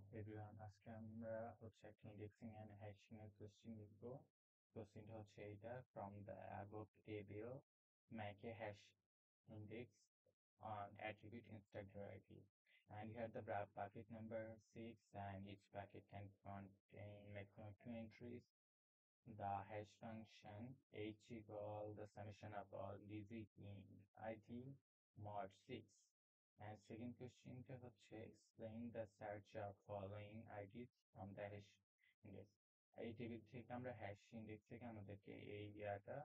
Everyone, আজকে আমরা হচ্ছে একটা ইন্ডেক্সিং এন্ড হ্যাশিং এর কোশ্চেন লিখবো। কোশ্চেনটা হচ্ছে এইটা: from the above table make a hash index on attribute instead variety, and here the bucket number 6, and each bucket can contain maximum 2 entries. The hash function h equal the summation of all digit in id mod 6. And second question হচ্ছে explain the search of following IDs from the hash index. এই table থেকে আমরা hash index থেকে আমাদেরকে এই ইয়াটা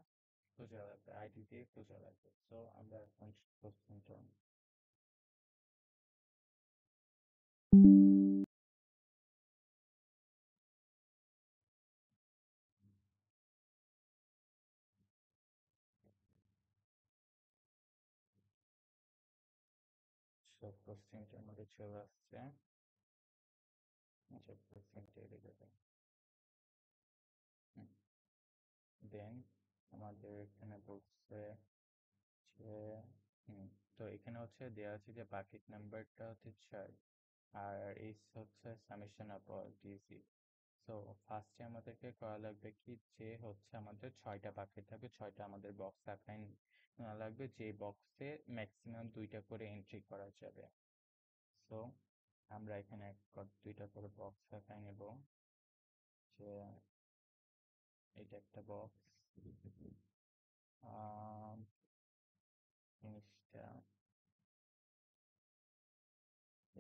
খোঁজা লাগবে, আইডি দিয়ে খোঁজা লাগবে। সো আমরা এখন কোশ্চেনটা সব কোশ্চেনটার মধ্যে চলে আসছে। আচ্ছা, কোশ্চেনটা লিখে দেন। দেন আমাদের এখানে বলছে যে তো এখানে হচ্ছে দেওয়া আছে যে বাকেট নাম্বারটা হচ্ছে 6, আর এইচ হচ্ছে সামেশন অফ অল ডিজি। সো ফার্স্টে আমাদেরকে করা লাগবে কি, যে হচ্ছে আমাদের 6টা বাকেট থাকবে, 6টা আমাদের বক্স আকারে নেওয়া লাগবে, যে বক্সে ম্যাক্সিমাম 2টা করে এন্ট্রি করা যাবে। সো আমরা এখানে 2টা করে বক্স আকারে নেব, যে এটা একটা বক্স, জিনিসটা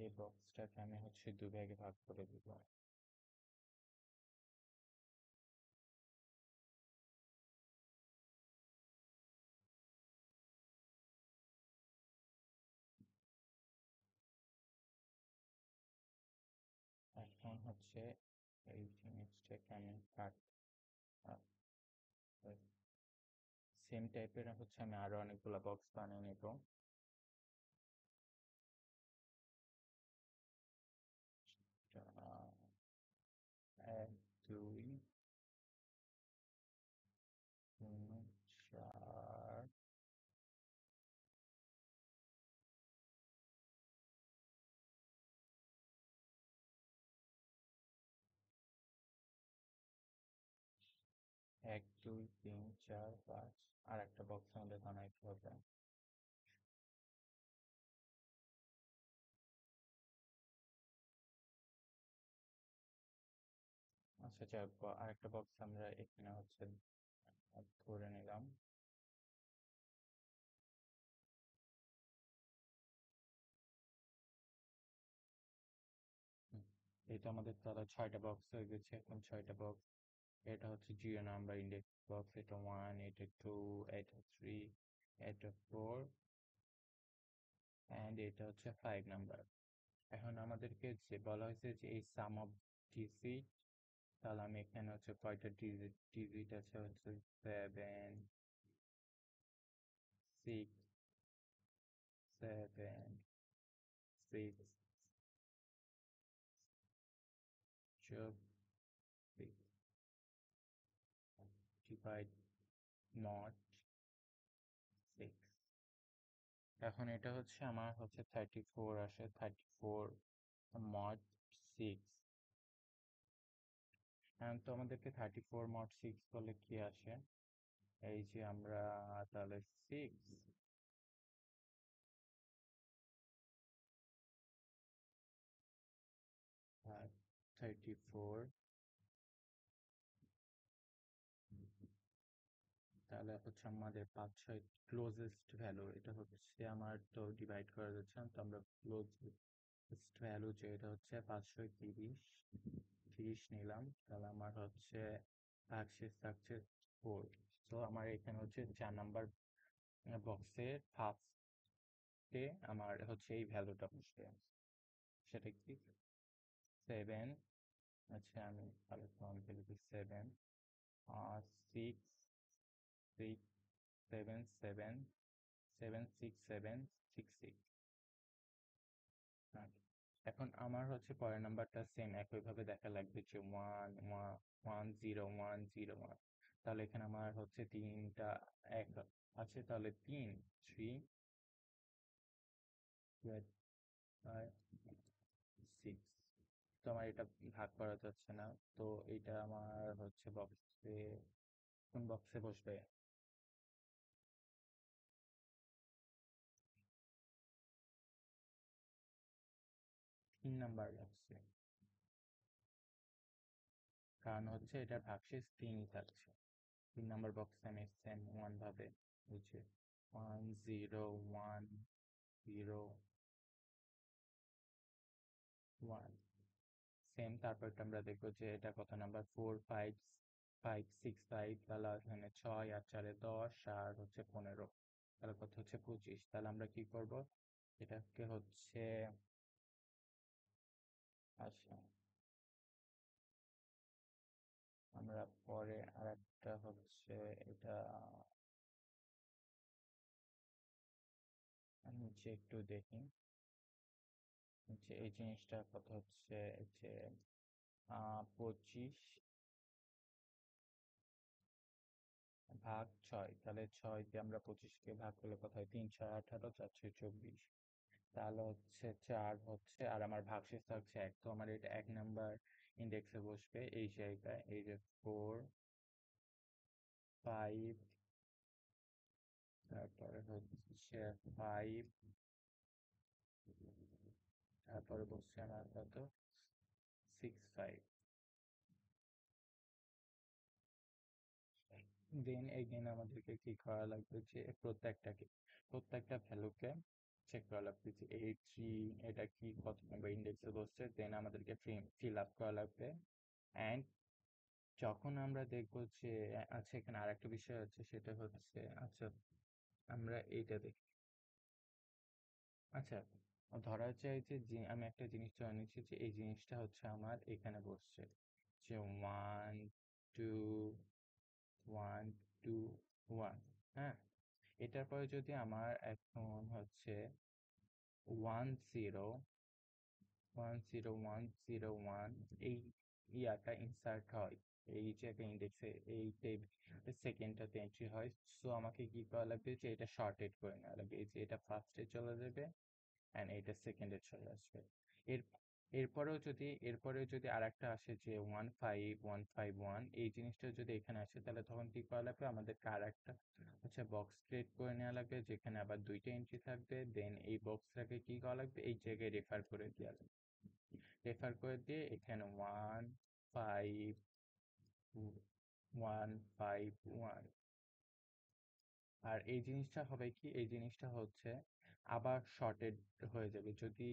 এই বক্সটাকে আমি হচ্ছে 2 ভাগে ভাগ করে দিব। এখন হচ্ছে এই জিনিসটাকে আমি কাট সেম টাইপের হচ্ছে আমি আরো অনেকগুলো বক্স বানিয়ে নেব। এক, দুই, তিন, চার, এক, দুই, তিন, চার, পাঁচ। আর একটা বক্স আমাদের বানাইতে হবে। আচ্ছা, আরেকটা বক্স আমরা এখানে হচ্ছে ধরে নিলাম। এটা আমাদের তাহলে 6টা বক্স হয়ে গেছে। এখন 6টা বক্স, এটা হচ্ছে 0 নাম্বার ইন্ডেক্স বক্স, এটা 1, এটা 2, এটা 3, এটা 4, অ্যান্ড এটা হচ্ছে 5 নাম্বার। এখন আমাদেরকে যে বলা হয়েছে যে এই সাম অফ ডিজিট, তাহলে আমি এখানে হচ্ছে কয়টা ডিজিট আছে হচ্ছে 7, 6, 7, 6, যোগ 6, ডিভাইড নট 6। এখন এটা হচ্ছে আমার হচ্ছে 34 আসে, 34 মড 6। এখন তো আমাদেরকে 34 মড 6 বলে কি আসে, এই যে আমরা তাহলে 6 আর 34, তাহলে হচ্ছে আমাদের 5-6 ক্লোজেস্ট ভ্যালু, এটা হচ্ছে আমার তো ডিভাইড করা যাচ্ছে না, তো আমরা ক্লোজেস্ট ভ্যালু যে এটা হচ্ছে 530, 30 নিলাম, তাহলে আমার হচ্ছে ভাগশেষ থাকছে 4। তো আমার এখানে হচ্ছে 4 নাম্বার বক্সের ফার্স্টে আমার হচ্ছে এই ভ্যালুটা বসবে, সেটা কি 7। আচ্ছা, আমি তাহলে ফর্মকে লিখি 7, 6, 6, 7, 7, 7, 6, 7, 6, 6। এখন আমার হচ্ছে পরের নাম্বারটা সেম একইভাবে দেখা লাগবে, যে 1, 1, 0, 1, 0, 1। তাহলে এখানে আমার হচ্ছে 3টা এক আছে, তাহলে 3, 3, 5, 6। তো আমার এটা ভাগ করা যাচ্ছে না, তো এটা আমার হচ্ছে বক্সে, কোন বক্সে বসবে? 3 নাম্বার বক্সে, কারণ হচ্ছে এটার ভাগশেষ 3ই থাকছে। 3 নাম্বার বক্সে আমি সেম 1 ভাবে বুঝছি, 1 0 1 0 1 সেম। তারপরটা আমরা দেখবো যে এটা কত নাম্বার, 4 5 5 6 5, তাহলে এখানে 6 আর 4 10 আর হচ্ছে 15, তাহলে কত হচ্ছে 25। তাহলে আমরা কি করব, এটাকে হচ্ছে, আচ্ছা আমরা পরে আর একটা হচ্ছে এটা, আমি হচ্ছে একটু দেখি যে এই জিনিসটা কত হচ্ছে, যে 25 ভাগ 6, তাহলে 6 দিয়ে আমরা 25কে ভাগ করলে কত হয়, 3 6 18, 4 6 24, তাহলে হচ্ছে 4 হচ্ছে, আর আমার ভাগশেষ থাকছে 1, তো আমার এটা 1 নাম্বার ইন্ডেক্সে বসবে এই জায়গায়, এই যে 4 5, তারপরে হচ্ছে 5, তারপরে বসছে আমার কত, 6 5। দেন এগেন আমাদেরকে কি করা লাগবে, যে প্রত্যেকটা ভ্যালুকে চেক করা লাগবে যে এই থ্রি, এটা কি কত নম্বর ইন্ডেক্সে বসছে, দেন আমাদেরকে ফিল আপ করা লাগবে। অ্যান্ড যখন আমরা দেখবো যে, আচ্ছা এখানে আর একটা বিষয় আছে, সেটা হচ্ছে, আচ্ছা আমরা এইটা দেখি, আচ্ছা ধরা যায় যে আমি একটা জিনিস ধরে নিচ্ছি যে এই জিনিসটা হচ্ছে আমার এখানে বসছে, যে 1 2 1 2 1, হ্যাঁ। এটার পরে যদি আমার এখন হচ্ছে 10 10 1 0 1 এই ইয়াটা ইনসার্ট হয়, এই যে একটা ইন্ডেক্সে, এই সেকেন্ডটাতে এন্ট্রি হয়, সো আমাকে কি করা লাগবে, যে এটা শর্টেড করে নেওয়া লাগবে, এই যে এটা ফার্স্টে চলে যাবে অ্যান্ড এটা সেকেন্ডে চলে আসবে। এর এরপরেও যদি আর একটা আসে যে 1 5 1 5 1, এই জিনিসটা যদি এখানে আসে, তাহলে তখন কি করা লাগবে, আমাদেরকে আর একটা হচ্ছে বক্স ক্রিয়েট করে নেওয়া লাগবে, যেখানে আবার 2টা এন্ট্রি থাকবে, দেন এই বক্সটাকে কি করা লাগবে, এই জায়গায় রেফার করে দিয়ে এখানে 1 5 1 5 1, আর এই জিনিসটা হবে কি, এই জিনিসটা হচ্ছে আবার শর্টেড হয়ে যাবে, যদি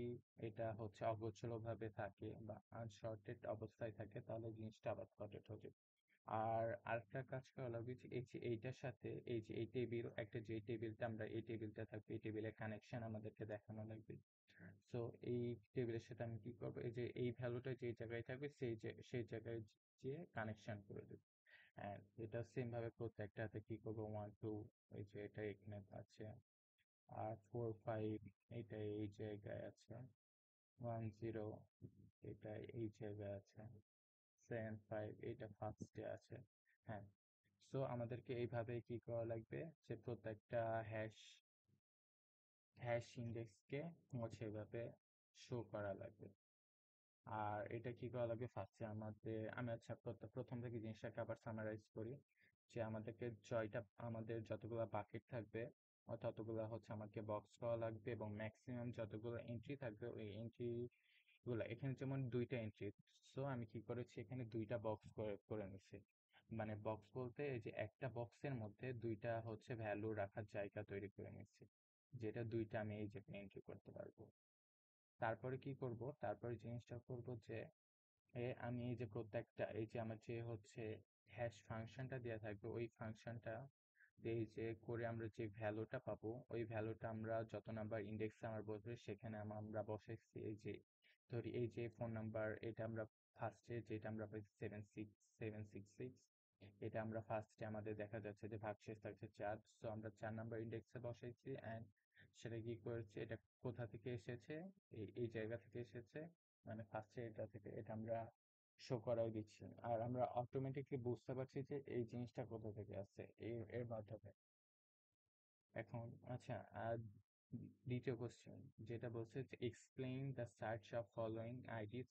এটা হচ্ছে অগোছালো ভাবে থাকে বা আনশর্টেড অবস্থায় থাকে, তাহলে জিনিসটা আবার শর্টেড হয়ে যাবে। আর আরেকটা কাজ করা লাগবে, যে এই যে এইটার সাথে এই যে এই টেবিল, একটা যে টেবিলটা, আমরা এই টেবিলটা থাকবে, এই টেবিলের কানেকশন আমাদেরকে দেখানো লাগবে। সো এই টেবিলের সাথে আমি কি করবো, এই যে এই ভ্যালুটা যে জায়গায় থাকবে, সেই জায়গায় যে কানেকশন করে দেবো। অ্যান্ড এটা সেম ভাবে প্রত্যেকটাতে কি করবো, 1 2, এই যে এটা এখানে আছে, আর 4 5 এটা এই জায়গায় আছে, 1 0 এটা এই জায়গায় আছে, 7 5 এটা ফার্স্টে আছে, হ্যাঁ। সো আমাদেরকে এইভাবে কি করা লাগবে, যে প্রত্যেকটা হ্যাশ হ্যাশ ইন্ডেক্সকে হচ্ছে এভাবে শো করা লাগবে। আর এটা কি করা লাগবে, ফার্স্টে আমি আচ্ছা প্রথম থেকে জিনিসটাকে আবার সামারাইজ করি, যে আমাদের যতগুলো বাকেট থাকবে ততগুলো হচ্ছে আমাকে বক্স করা লাগবে, এবং ম্যাক্সিমাম যতগুলো এন্ট্রি থাকবে ওই এন্ট্রি গুলা, এখানে যেমন 2টা এন্ট্রি, সো আমি কি করেছি, এখানে 2টা বক্স করে নিছি, মানে বক্স বলতে এই যে একটা বক্সের মধ্যে 2টা হচ্ছে ভ্যালু রাখার জায়গা তৈরি করে নিচ্ছি, যেটা 2টা আমি এই যে এন্ট্রি করতে পারবো। তারপরে কি করব, তারপরে জিনিসটা করব যে আমি এই যে প্রত্যেকটা, এই যে আমার যে হচ্ছে হ্যাশ ফাংশনটা দেওয়া থাকবে, ওই ফাংশনটা এই যে করে আমরা যে ভ্যালুটা পাবো, ওই ভ্যালুটা আমরা যত নাম্বার ইন্ডেক্সে আমার বসবে সেখানে আমরা বসাইছি, এই যে ধরি এই যে ফোন নাম্বার, এটা আমরা ফার্স্টে যেটা আমরা পাইছি 76766, এটা আমরা ফার্স্টে আমাদের দেখা যাচ্ছে যে ভাগশেষ থাকছে 4, সো আমরা 4 নাম্বার ইন্ডেক্সে বসাইছি, অ্যান্ড সেটা কি করেছে, এটা কোথা থেকে এসেছে, এই জায়গা থেকে এসেছে, মানে ফার্স্টে এটা থেকে, এটা আমরা শো করাই দিচ্ছি, আর আমরা অটোমেটিকলি বুঝতে পারছি যে এই জিনিসটা কোথা থেকে আসছে এর মাধ্যমে। এখন আচ্ছা, আর দ্বিতীয় কোশ্চেন যেটা বলছে যে explain the search of following ideas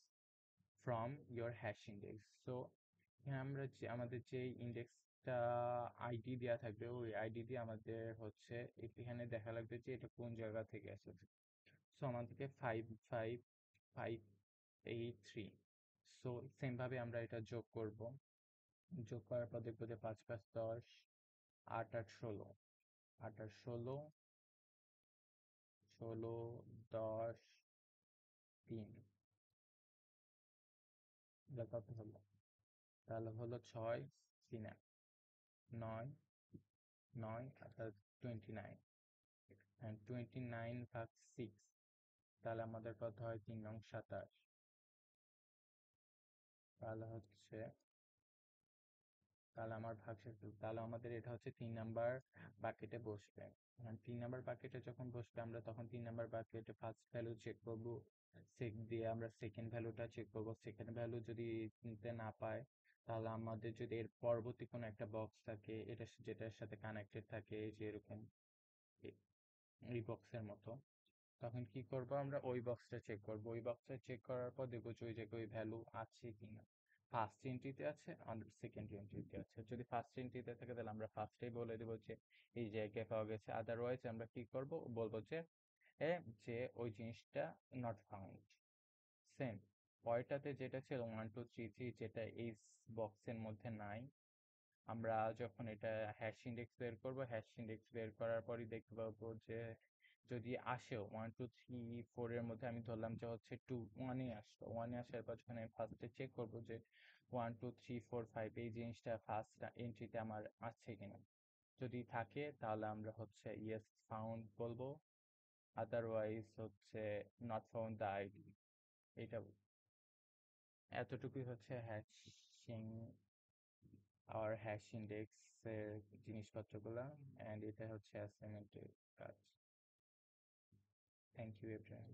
from your hash index. So আমরা যে আমাদের যে ইন্ডেক্সটা আইডি দেওয়া থাকবে ওই আইডি দিয়ে আমাদের হচ্ছে এখানে দেখা লাগবে যে এটা কোন জায়গা থেকে এসেছে। সো আমাদেরকে 55583। সো সেমভাবে আমরা এটা যোগ করব। যোগ করার পর দেখবো যে 5 5 10, 8 8 16, 8 8 16, 16 10 3, কত হলো? তাহলে হলো 6 3 9 9 অর্থাৎ 29, and 29 ভাগ 6, তাহলে আমাদের কত হয়? 3 নং 27। তাহলে হচ্ছে তাহলে আমার ভাগশেষ, তাহলে আমাদের এটা হচ্ছে 3 নাম্বার বাকেটে বসবে। 3 নাম্বার বাকেটে যখন বসবে আমরা তখন 3 নাম্বার বাকেটে ফার্স্ট ভ্যালু চেক করব, চেক দিয়ে আমরা সেকেন্ড ভ্যালুটা চেক করব। সেকেন্ড ভ্যালু যদি নিতে না পায় তাহলে আমাদের যদি এর পরবর্তী কোনো একটা বক্স থাকে এটা যেটার সাথে কানেক্টেড থাকে, যে এরকম এই বক্সের মতো, তখন কি করব আমরা ওই বক্সটা চেক করব। ওই বক্সটা চেক করার পর দেখবো যে ওই জায়গায় ওই ভ্যালু আছে কিনা। ফার্স্ট এন্ট্রিতে আছে আর সেকেন্ড এন্ট্রিতে আছে। যদি ফার্স্ট এন্ট্রিতে থাকে তাহলে আমরা ফার্স্টেই বলে দেবো যে এই জায়গায় পাওয়া গেছে। আদারওয়াইজ আমরা কি করব, বলবো যে যে ওই জিনিসটা নট ফাউন্ড। সেম পরেরটাতে যেটা ছিল 1 2 3 3, যেটা এই বক্সের মধ্যে নাই, আমরা যখন এটা হ্যাশ ইন্ডেক্স বের করব, হ্যাশ ইন্ডেক্স বের করার পরই দেখতে পাবো যে যদি আসেও 1 2 3 4 এর মধ্যে, আমি ধরলাম যে হচ্ছে 1 এ আসলো, 1 এ আসার পর যখন আমি ফার্স্টে চেক করব যে 1 2 3 4 5 এই জিনিসটা ফার্স্ট এন্ট্রিতে আমার আছে কিনা। যদি থাকে তাহলে আমরা হচ্ছে ইয়েস ফাউন্ড বলবো, আদারওয়াইজ হচ্ছে নট ফাউন্ড দ্য আইডি। এটা এতটুকুই হচ্ছে হ্যাশিং আর হ্যাশ ইন্ডেক্সের জিনিসপত্রগুলো, অ্যান্ড এটা হচ্ছে অ্যাসাইনমেন্টের কাজ। Thank you everyone.